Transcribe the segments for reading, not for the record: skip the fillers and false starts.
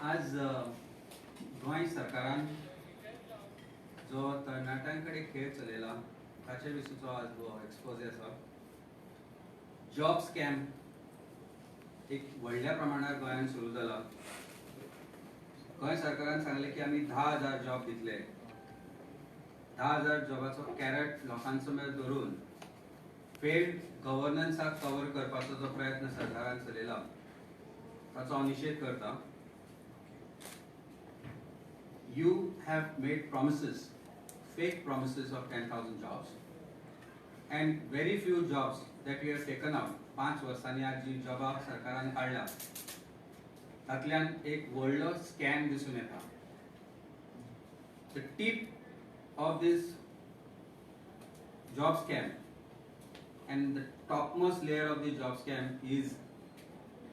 आज गोंय सरकारान जो तरणाट्यांकडे खेळ चलयला ताचे विशींचो आज एक्सपोजे आसा. जॉब स्कॅम एक व्हडल्या प्रमाणात गोंयांत सुरू जाला. गोंय सरकारान सांगले की आमी 10,000 जॉब दितले. 10,000 जॉबाचो कॅरेट लोकांचो मेळ धरून फेल्ड गव्हर्नन्साक कवर करपाचो जो प्रयत्न सरकारान चलयला ताचो हांव निशेध करता. You have made promises, fake promises of 10,000 jobs, and very few jobs that you have taken out. 5 वर्सांनी आज जी जॉबा सरकारान काढला तातल्यान एक व्हडलो स्कॅम दिसून येता. The tip of this job scam and the topmost layer of the job scam is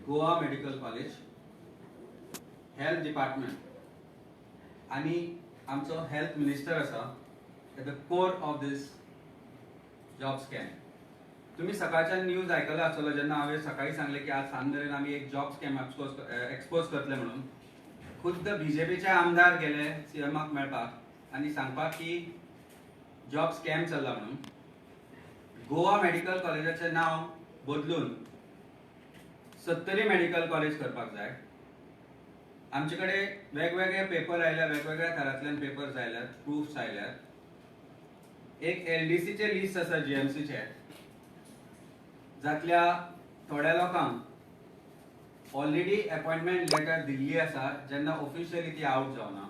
Goa Medical College, Health Department, आणि आमचो हेल्थ मिनिस्टर आसा at the core of this job scam. तुम्ही सकाळच्या न्यूज आयकला आसतलो जेन्ना हांवें सकाळी सांगले की आज सांज मेरेन आमी एक जॉब स्कॅम एक्सपोज करतले म्हणून. खुद्द बीजेपीचे आमदार गेले सीएमाक मेळपाक आनी सांगपाक की जॉब स्कॅम चल्ला म्हणून. गोवा मेडिकल कॉलेजाचें नांव बदलून सत्तरी मेडिकल कॉलेज करपाक जाय. आमचे कडेन वेगवेगळे पेपर आयल्या, वेगवेगळ्या थरांतल्यान पेपर्स आयल्यात, प्रूफ्स आयल्यात. एक एलडीसीचे लिस्ट आसा जीएमसीचे, जातल्या थोड्या लोकांक ऑलरेडी अपॉइंटमेंट लेटर दिल्ली आसा जेन्ना ऑफिशियली ती आउट जावना.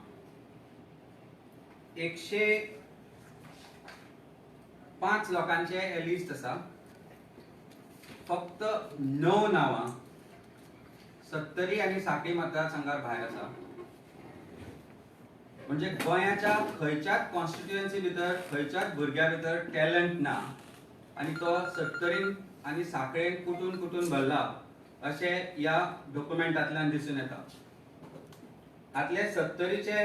105 लोकांचे हे लिस्ट आसा. फक्त 9 नांवां सत्तरी आणि साखळी मतदारसंघार भायर आसा. म्हणजे गोंयाच्या खंयच्याच कॉन्स्टिट्युएन्सी भितर खंयच्याच भुरग्या भितर टॅलंट ना आणि तो सत्तरीन आणि साखळेन कुटून भरला अशें ह्या डॉक्युमेंटांतल्यान दिसून येता. हातले सत्तरीचे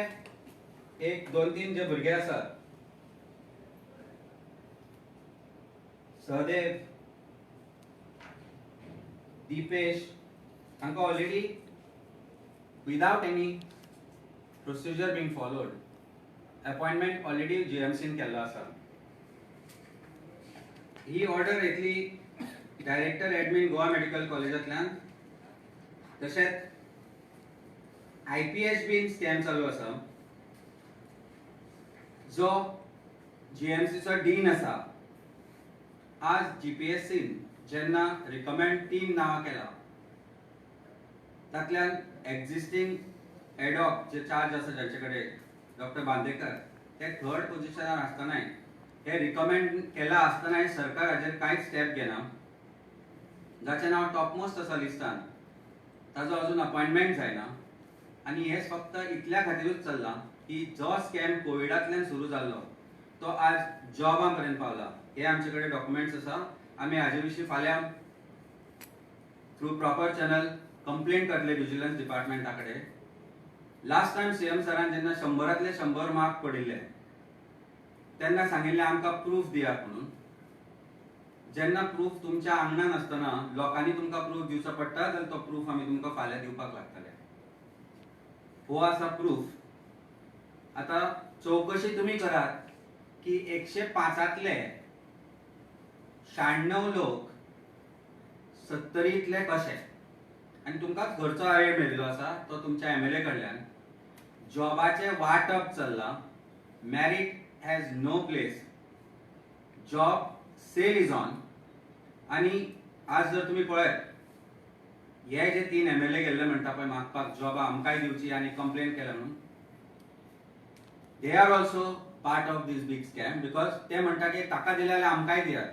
एक 2-3 जे भुरगे आसात, सहदेव, दीपेश, तांकां already without any procedure being followed appointment already जीएमसीन केल्लो आसा. ही ऑर्डर येतली डायरेक्टर एडमिन गोवा मेडिकल कॉलेजांतल्यान. तशेंच आयपीएच बीन स्कॅम चालू आसा. जो जीएमसीचो डीन आसा, आज जीपीएससीन जेन्ना रिकमेंड 3 नांवां केला तातल्यान एक्झिस्टिंग एडॉक जे चार्ज आसा जांचे कडेन डॉक्टर बांदेकर ते 3rd पोझिशनार आसतनाय हे रिकमेंड केला आसतनाय सरकार हाजेर कांयच स्टेप घेना. जाचें नांव टॉपमोस्ट आसा लिस्टान, ताजो अजून अपॉइंटमेंट जायना. आनी हें फक्त इतल्या खातीरूच चल्लां की जो स्कॅम कोविडांतल्यान सुरू जाल्लो तो आज जॉबां पर्यंत पावला. हे आमचे कडेन डॉक्युमेंट्स आसा. आमी हाजे विशीं फाल्यां थ्रू प्रॉपर चॅनल कंप्लेंट करतले विजिलन्स डिपार्टमेंटा कडेन. लास्ट टायम सीएम सरान जेन्ना 100रांतले 100 मार्क पडिल्ले तेन्ना सांगिल्लें आमकां प्रूफ दियात म्हणून. जेन्ना प्रूफ तुमच्या आंगणान आसतना लोकांनी तुमकां प्रूफ दिवचो पडटा जाल्यार तो प्रूफ आमी तुमकां फाल्यां दिवपाक लागतले. हो आसा प्रूफ. आतां चौकशी तुमी करात की 105तले 96 लोक सत्तरीतले कशे. आणि तुमकां खर्चो हांवें मेळिल्लो आसा तो तुमच्या एमएलए कडल्यान. जॉबाचे वाटप चल्ला. Merit has no place. Job sale is on. आणि आज जर तुम्ही पळयत हे जे 3 एमएलए गेल्ले म्हणटा पळय मागपाक जॉबां आमकांय दिवची आणि कंप्लेंट केल्या म्हणून, they are also part of this big scam. Because ते म्हणटा की ताका दिले जाल्यार आमकांय दियात.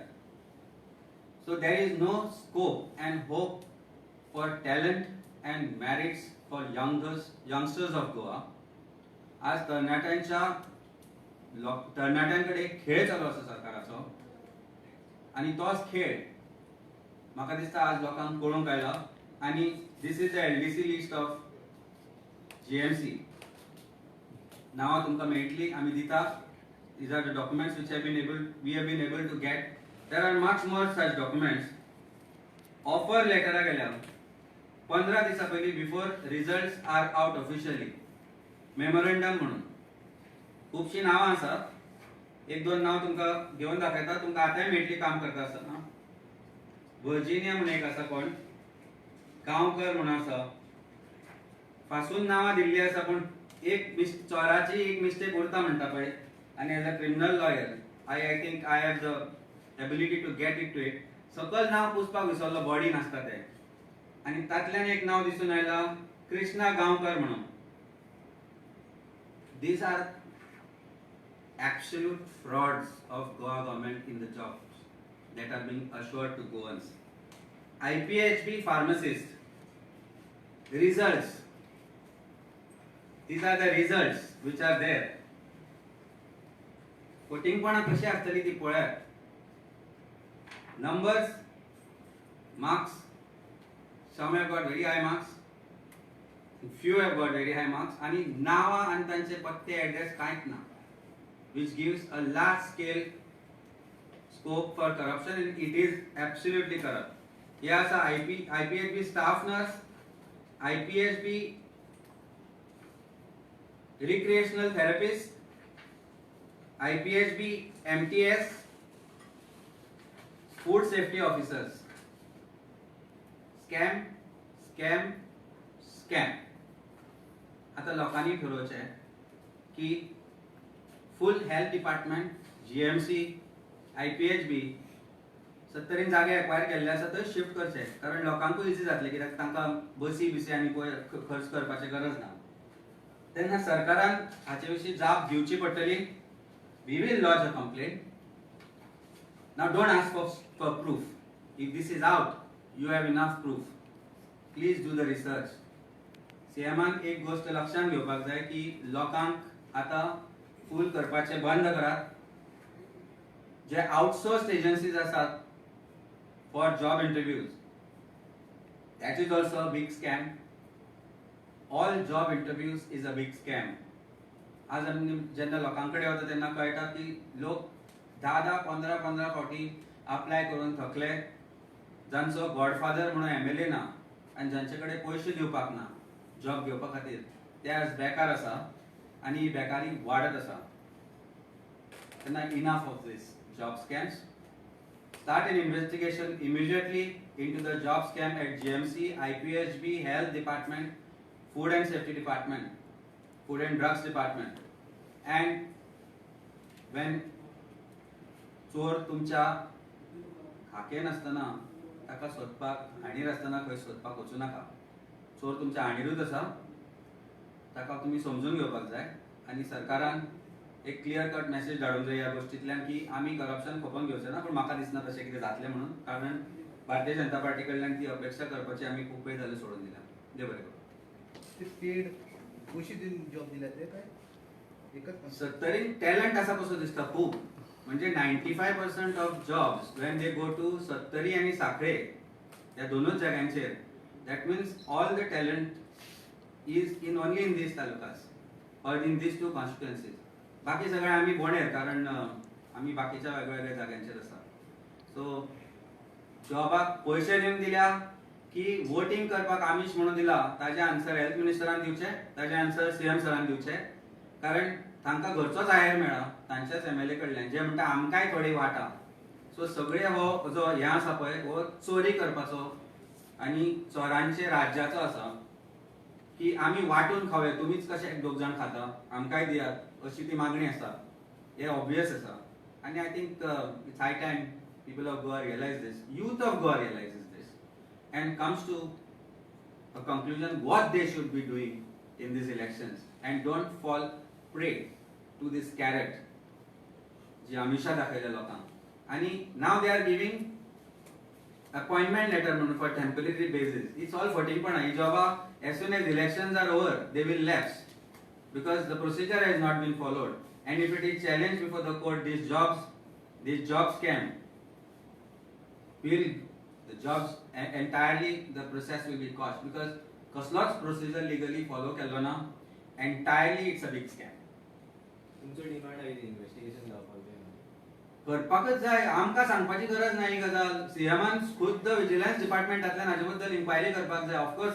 So there is no scope and hope for talent and merits for youngsters of Goa. आज तरणाट्यांकडे खेळ चालू आसा सरकाराचो आणि तोच खेळ म्हाका दिसता आज लोकांक कळूंक आयला. आणि this is the LDC list of GMC. नांवां तुमकां मेळटली, आमी दिता. These are the documents which we have been able to get. There are much more such documents. Offer लेटरा गेल्या 15 दिसा पयलीं before results are out officially memorandum म्हणून खूबशीं नांवां आसात. एक दोन नांव तुमकां घेवन दाखयता, तुमकां आतांय मेळटली काम करता आसतना. वर्जिनिया म्हणून एक आसा, कोण गांवकर म्हणून आसा. पासून नांवां दिल्लीं आसा, पूण एक चोराची एक मिस्टेक उरता म्हणटा पळय. आनी as a criminal lawyer I think I have the ability to get it to it. सकयल नांव पुसपाक विसरलो, बॉडी नासता तें. आनी तातल्यान एक नांव दिसून आयला, कृष्णा गांवकर म्हणून. These are absolute frauds of Goa government in the jobs that are being assured to Goans. IPHB pharmacist. Results. These are the results which are there. फटिंगपणां कशी आसतली ती पळयात. Numbers, marks. Some have got very high marks. Few have got very high marks. आणि नावां आणि तांचे पत्ते address कांयच ना. Which gives a large scale scope for corruption, and it is absolutely corrupt. Here is a IPHB staff nurse, IPHB recreational therapist, IPHB MTS, food safety officers. Scam, scam, scam. आता लोकांनी ठरवचें की full health department, GMC, IPHB 70 जागे acquire केल्ले आसा थंय shift करचे, कारण लोकांकूय इजी जातलें, कित्याक तांकां बसी बिसी आनी खर्च करपाची गरज ना. तेन्ना सरकारान हाचे विशीं जाप दिवची पडटली. We will lodge a complaint. Now don't ask for proof. If this is out, you have enough proof. Please do the research. सीएमान एक गोष्ट लक्षात घेवपाक जाय की लोकांक आतां फूल करपाचें बंद करात. जे आउटसोर्स्ड एजन्सीज आसात for job interviews, that is also a big scam. All job interviews is a big scam. आज आमी जेन्ना लोकांकडे वता तेन्ना कळटा की लोक 10-15 फावटी अप्लाय करून थकले, जांचो गॉडफादर म्हणून MLA ना आनी जांचे कडेन पयशे दिवपाक ना जॉब घेवपा खातीर, ते आज बेकार आसा आनी बेकारी वाडत आसा. तेन्ना enough of this job scams. Start an investigation immediately into the job scam at GMC, IPHB, Health Department, Food and Safety Department, Food and Drugs Department. And when चोर तुमच्या खाकेन आसतना ताका सोदपाक हांडीर आसतना खंय सोदपाक वचूं नाका. चोर तुमच्या हांडीरूच आसा, ताका तुमी समजून घेवपाक जाय. आनी सरकारान एक क्लियर कट मेसेज धाडूंक जाय ह्या गोष्टींतल्यान की आमी करप्शन खपोवन घेवचें ना, पूण म्हाका दिसना तशें कितें जातलें म्हणून, कारण भारतीय जनता पार्टी कडल्यान ती अपेक्षा करपाची आमी खूब वेळ जालें सोडून दिल्या. देव बरें करूं. पेड पयशे दिवन जॉब दिला ते काय एकच 70 टॅलंट आसा कसो दिसता खूब. म्हणजे 95% of jobs when they go to 70 आनी साखळे ह्या दोनूच जाग्यांचेर, that means all the talent is in only in this talukas or in this 2 constituencies. बाकी सगळे आमी बोंडेर, कारण आमी बाकीच्या वेगवेगळ्या जाग्यांचेर आसा. सो जॉबाक पयशे दिवन दिल्या की वोटिंग करपाक आमीश म्हणून दिला, ताजे आन्सर हेल्थ मिनिस्टरान दिवचे, ताजे आन्सर CM सरान दिवचे, कारण तांकां घरचोच हायर मेळ्ळा तांच्याच MLA कडल्यान, जे म्हणटा आमकांय थोडी वाट आहा. सो सगळे हो जो हें आसा पळय हो चोरी करपाचो आनी चोरांचे राज्याचो आसा की आमी वाटून खावया, तुमीच कशे एक दोग जाण खाता, आमकांय दियात, अशी ती मागणी आसा. हे ऑब्वियस आसा. आनी I think it's hi time people of Goa realize this, youth of Goa realizes this, and comes to a conclusion what they should be doing in these elections, and don't fall prey to this carrot ji amisha dakhayla lokank. And now they are giving appointment letter for temporary basis. It's all fatimpana. Ee job as soon as elections are over they will lapse because the procedure has not been followed, and if it is challenged before the court, this job scam will, the jobs entirely, the process will be cost, because कसलोच procedure legally follow केल्लो ना, entirely it's a big scam. तुमचो demand आहे investigation जावपाक जाय. करपाकच जाय, आमकां सांगपाची गरज ना ही गजाल. सीएमान खुद्द विजिलन्स डिपार्टमेंटांतल्यान हाजे बद्दल इन्क्वायरी करपाक जाय. ऑफकोर्स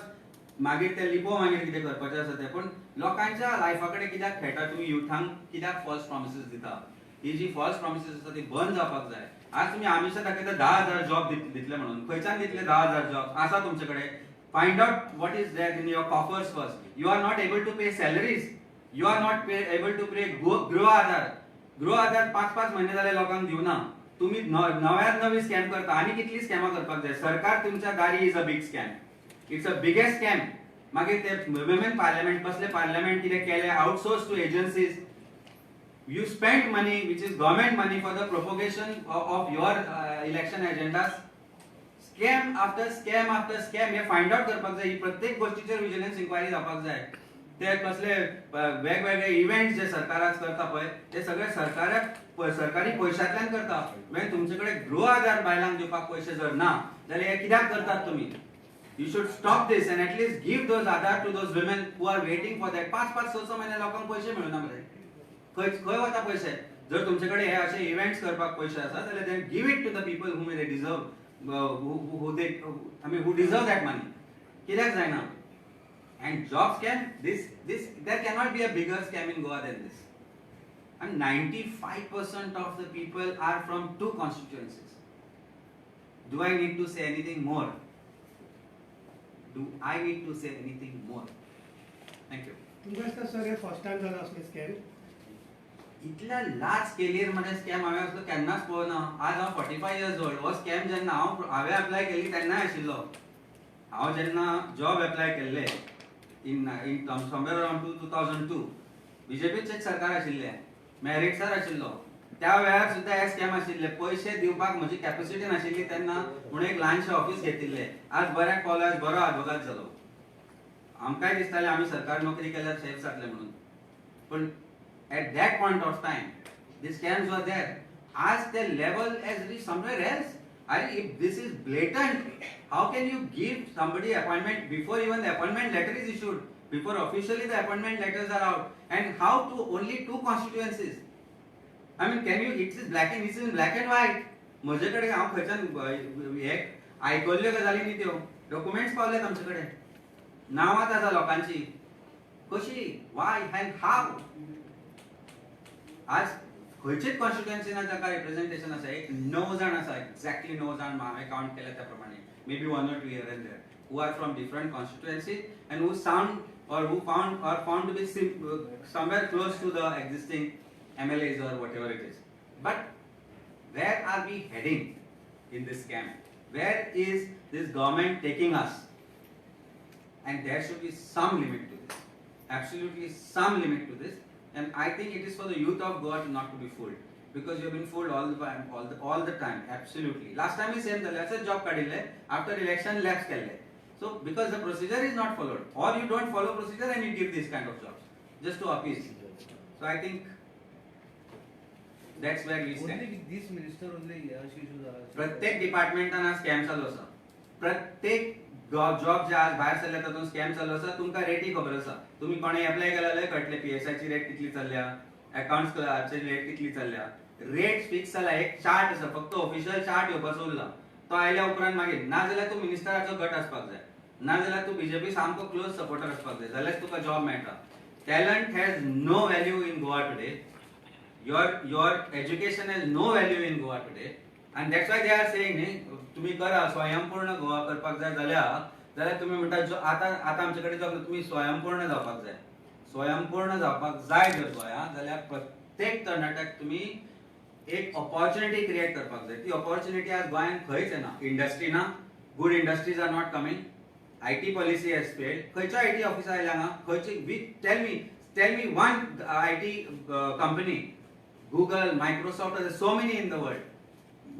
मागीर ते लिपो मागीर कितें करपाचें आसा तें, पूण लोकांच्या लायफा कडेन कित्याक खेळटा तुमी, युथांक कित्याक फॉल्स प्रॉमिसीस दिता. ही जी फॉल्स प्रॉमिसीस आसा ती बंद जावपाक जाय. आज तुमी आमिशां दाखयता 10,000 जॉब दितले म्हणून, खंयच्यान दितले 10,000 जॉब? आसा तुमचे कडेन? Find out what is there in your coffers first. You are not able to pay salaries. You are not able to pay गृह आधार. गृह आधार 5-5 महिने जाले लोकांक दिवना. तुम्ही नव्यात नवी स्कॅम करता. आणि कितली स्कॅमां करपाक जाय? सरकार तुमच्या दारी is a big scam. It's a biggest scam. मागीर ते वुमेन पार्लियामेंट, कसले पार्लियामेंट कितें केले, outsource to agencies. You spent money which is government money for the propagation of your election agendas. Scam after scam after scam. Hey find out करपाक जाय. ही प्रत्येक गोष्टीचेर vigilance inquiry जावपाक जाय. ते कसले वेगवेगळे इव्हेंट्स जे सरकाराक करता पळय, ते सगळे सरकारी पैशांतल्यान करता. म्हणजे तुमचे कडेन गृह आधार बायलांक दिवपाक पैसे जर ना जाल्यार हे कित्याक करतात तुमी? You should stop this and at least give those Aadhaar to those women who are waiting for that. 5-6 महिने लोकांक पैसे मेळना मरे. खंय वता पैसे? जर तुमच्याकडे हे असे इव्हेंट्स करपाक पैसे आसा जाल्यार then give it to the people whom they deserve, who deserve that money. कित्याक जायना? And job scam, there cannot be a bigger scam in Goa than this. And 95% of the people are from 2 constituencies. Do I need to say anything more? Do I need to say anything more? Thank you. तुमकां दिसता sir हे first time जाला असले scam? इतल्या large स्केलीर मध्ये scam हांवें असलो केन्नाच पळोवना. आज हांव 45 years old. हो स्कॅम जेन्ना हांवें अप्लाय केल्ली तेन्नाय आशिल्लो. हांव जेन्ना जॉब अप्लाय केल्ले इन समवेअर अराउंड 2002, बीजेपीचेच सरकार आशिल्ले, मेरिट्सार आशिल्लो. त्या वेळार सुद्धा हे स्कॅम आशिल्ले. पैसे दिवपाक म्हजी कॅपॅसिटी नाशिल्ली तेन्ना म्हणून एक ल्हानशें ऑफिस घेतिल्लें. आज बऱ्याक पावल्यार बरो आदवोगाद जालो. आमकांय दिसतालें आमी सरकारी नोकरी केल्यार सेफ जातले म्हणून. पण at that point of time, the scams were there. As the level has reached somewhere else. If this is blatant, how can you give somebody appointment before even the appointment letter is issued, before officially the appointment letters are out, and how to only 2 constituencies? I mean, can you? It's in black and white. म्हजे कडेन हांव खंयच्यान हे आयकल्ल्यो गजाली न्ही त्यो, documents पावल्यात आमचे कडेन. नांवां आसा लोकांची. कशी? वाय एंड हाव? आज खंयचीच कॉन्स्टिट्युएन्सीना ताका रिप्रेझेंटेशन आसा. एक 9 जाण आसा, एक्झॅक्टली 9 जाण हांवें काउंट केल्या त्या प्रमाणे. May be 1 or 2 here and there, who are from different constituencies and who found to be somewhere close to the existing MLAs or whatever it is. But where are we heading in this scam? Where is this government taking us? And there should be some limit to this. Absolutely some limit to this. And I think it is for the youth of Goa not to be fooled, because you have been fooled all the time. Absolutely. Last time we same the job kadille, after election lapse kelle. So because the procedure is not followed, or you don't follow procedure and you give these kind of jobs just to appease. So I think that's where we stand. Only with this minister only issues are. प्रत्येक डिपार्टमेंटान scam चालू आसा. प्रत्येक job जे आज भायर सरले तातूंत scam चालू आसा. तुमकां रेटी खबर आसा. तुम्ही कोणें एप्लाय केला जाल्यार कळटले PSI ची रेट कितली चल्ल्या, अकाउंट्स ची रेट कितली चल्ल्या. रेट फिक्स जाला. एक चार्ट आसा, फक्त ऑफिशियल चार्ट येवपाचो उरला. तो आयल्या उपरांत मागीर ना जाल्यार तूं मिनिस्टराचो गट आसपाक जाय, ना जाल्यार तूं बीजेपी सामको क्लोज सपोर्टर आसपाक जाय, जाल्यार तुका जॉब मेळटा. Talent has no value in Goa today. your education has no value in Goa today, and that's why they are saying न्ही, तुम्ही करा स्वयंपूर्ण गोवा करपाक जाय जाल्यार तुम्ही म्हणटा आता आमचे कडेन जर तुम्ही स्वयंपूर्ण जावपाक जाय. स्वयंपूर्ण जावपाक जाय जर गोंयांत जाल्यार प्रत्येक तरणाट्याक तुम्ही एक ऑपॉर्च्युनिटी क्रिएट करपाक जाय. ती ऑपॉर्च्युनिटी आज गोंयांत खंयच येना. इंडस्ट्री ना, good industries are not coming. IT policy has failed. खंयच्या IT ऑफिसां आयल्या हांगा? खंयची? Tell me one IT company. Google, Microsoft, there are so many in the world.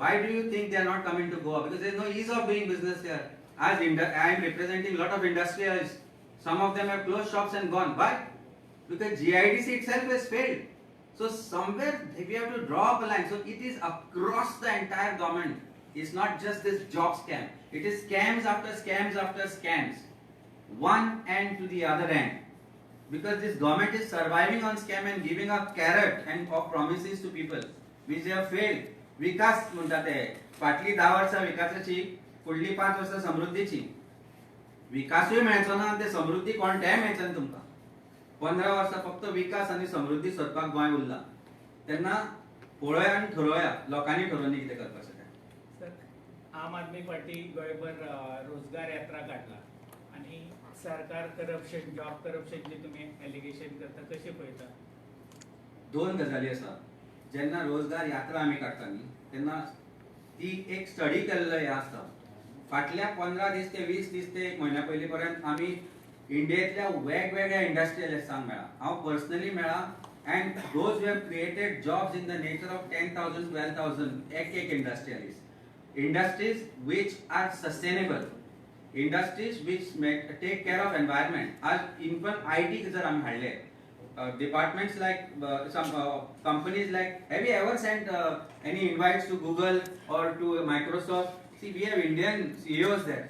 Why do you think they are not coming to Goa? Because there is no ease of doing business here. As I am representing a lot of industrialists. Some of them have closed shops and gone. Why? Because GIDC itself has failed. So somewhere we have to draw up a line. So it is across the entire government. It's not just this job scam. It is scams after scams after scams. One end to the other end. Because this government is surviving on scam and giving a carrot and of promises to people, which they have failed. विकास म्हणतात ते फाटली 10 वर्सां विकासाची, फुडली 5 वर्सां समृद्धीची. विकासूय मेळचो ना ते समृद्धी कोणत्याय मेळचो ना तुमकां. 15 वर्सां फक्त विकास आनी समृद्धी सोदपाक गोंय उरला. तेन्ना पळोवया आनी ठरोवया लोकांनी ठरोवनी कितें करपाचें तें. सर, आम आदमी पार्टी गोंयभर रोजगार यात्रा काडला आणि सरकार करप्शन, जॉब करप्शन जे तुम्ही एलिगेशन करता कशें पळयता? 2 गजाली आसा. जेन्ना रोजगार यात्रा आमी काडटा न्ही तेन्ना ती एक स्टडी केल्लो हे आसता. फाटल्या 15 दीस ते 20 दीस ते 1 म्हयन्या पयलीं पर्यंत आमी इंडियेंतल्या वेगवेगळ्या इंडस्ट्रियलिस्टांक मेळ्ळा. हांव पर्सनली मेळ्ळा and those have created jobs in the nature of 10,000 12,000 एक industrialist. Industries which are sustainable, industries which take care of environment. As even IT जर आमी हाडले, departments like some companies like, have you ever sent any invites to Google or to Microsoft? See, we have Indian CEOs there.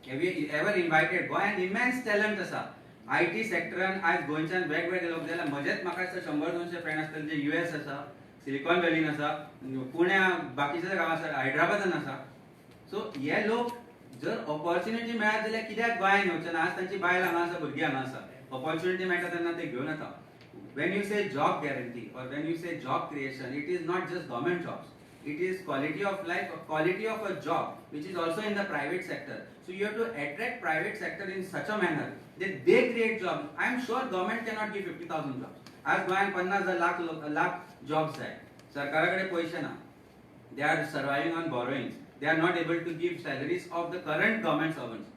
Have you ever invited? गोंयांत immense talent आसा. IT sectoरान आज गोंयच्यान वेगवेगळे लोक जाल्यार म्हजेच म्हाका 100-200 फ्रेंड आसतले जे US आसा, सिलिकॉन व्हॅलीन आसा, पुण्या बाकीचे गांव आसा, हैदराबादान आसा. सो हे लोक जर ऑपॉर्च्युनिटी मेळत जाल्यार कित्याक गोंयांत येवचे ना? आज तांची बायल हांगा आसा, भुरगीं हांगा आसा. ऑपॉर्च्युनिटी मेळटा तेन्ना ते घेवन येता. When you say job guarantee or when you say job creation, it is not just government jobs. It is quality of life, quality of a job which is also in the private sector. So you have to attract private sector in such a manner that they create jobs. I am sure government cannot give 50,000 jobs. आज गोंयांत 50,000 lakh jobs जाय. सरकाराकडे पैसे ना. They are surviving on borrowings. They are not able to give salaries of the current government servants.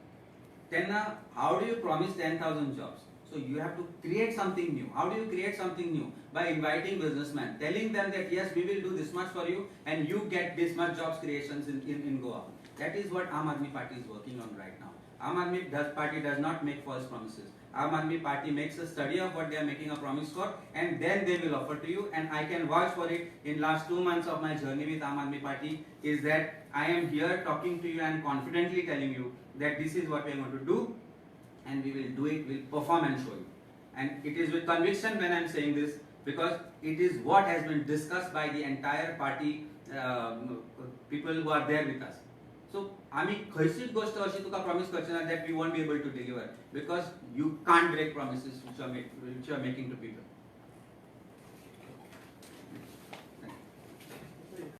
Then how do you promise 10,000 jobs? So you have to create something new. How do you create something new? By inviting businessmen, telling them that yes, we will do this much for you and you get this much jobs creations in Goa. That is what Aam Aadmi Party is working on right now. Aam Aadmi Party does not make false promises. Aam Aadmi Party makes a study of what they are making a promise for and then they will offer to you, and I can vouch for it. In last 2 months of my journey with Aam Aadmi Party is that I am here talking to you and confidently telling you that this is what we are going to do and we will do it, we'll perform and show you. And it is with conviction when I am saying this because it is what has been discussed by the entire party people who are there with us. So आमी खंयचीच गोष्ट अशी तुका promise करची ना that we won't be able to deliver because you can't break promises which you are making to people.